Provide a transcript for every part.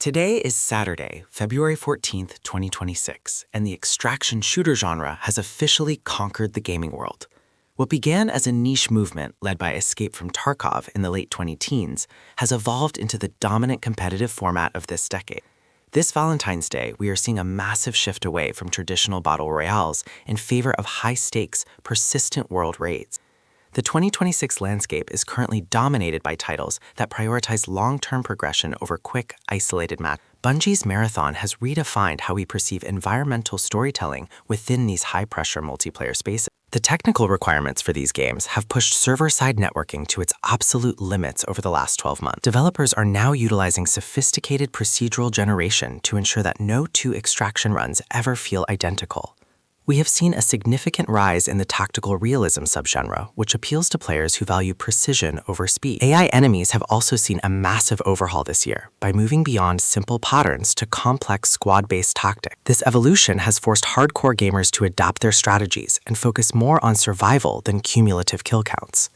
Today is Saturday, February 14th, 2026, and the extraction shooter genre has officially conquered the gaming world. What began as a niche movement led by Escape from Tarkov in the late 2010s has evolved into the dominant competitive format of this decade. This Valentine's Day, we are seeing a massive shift away from traditional battle royales in favor of high-stakes, persistent world raids. The 2026 landscape is currently dominated by titles that prioritize long-term progression over quick, isolated matches. Bungie's Marathon has redefined how we perceive environmental storytelling within these high-pressure multiplayer spaces. The technical requirements for these games have pushed server-side networking to its absolute limits over the last 12 months. Developers are now utilizing sophisticated procedural generation to ensure that no two extraction runs ever feel identical. We have seen a significant rise in the tactical realism subgenre, which appeals to players who value precision over speed. AI enemies have also seen a massive overhaul this year by moving beyond simple patterns to complex squad-based tactics. This evolution has forced hardcore gamers to adapt their strategies and focus more on survival than cumulative kill counts.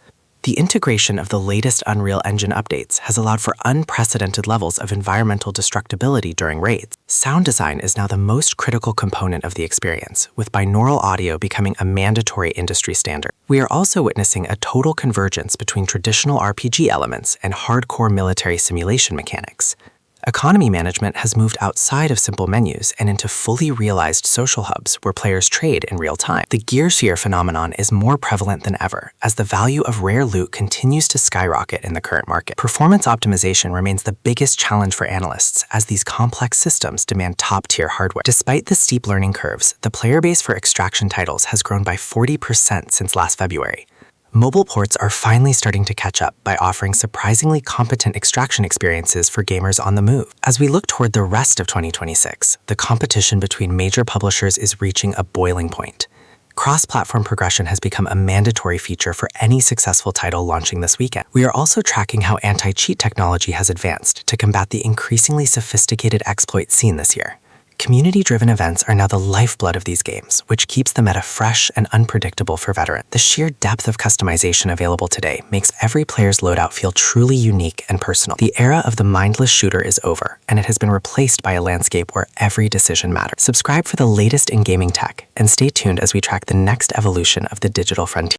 The integration of the latest Unreal Engine updates has allowed for unprecedented levels of environmental destructibility during raids. Sound design is now the most critical component of the experience, with binaural audio becoming a mandatory industry standard. We are also witnessing a total convergence between traditional RPG elements and hardcore military simulation mechanics. Economy management has moved outside of simple menus and into fully realized social hubs where players trade in real time. The gear sphere phenomenon is more prevalent than ever as the value of rare loot continues to skyrocket in the current market. Performance optimization remains the biggest challenge for analysts as these complex systems demand top-tier hardware. Despite the steep learning curves, the player base for extraction titles has grown by 40% since last February. Mobile ports are finally starting to catch up by offering surprisingly competent extraction experiences for gamers on the move. As we look toward the rest of 2026, the competition between major publishers is reaching a boiling point. Cross-platform progression has become a mandatory feature for any successful title launching this weekend. We are also tracking how anti-cheat technology has advanced to combat the increasingly sophisticated exploit scene this year. Community-driven events are now the lifeblood of these games, which keeps the meta fresh and unpredictable for veterans. The sheer depth of customization available today makes every player's loadout feel truly unique and personal. The era of the mindless shooter is over, and it has been replaced by a landscape where every decision matters. Subscribe for the latest in gaming tech, and stay tuned as we track the next evolution of the digital frontier.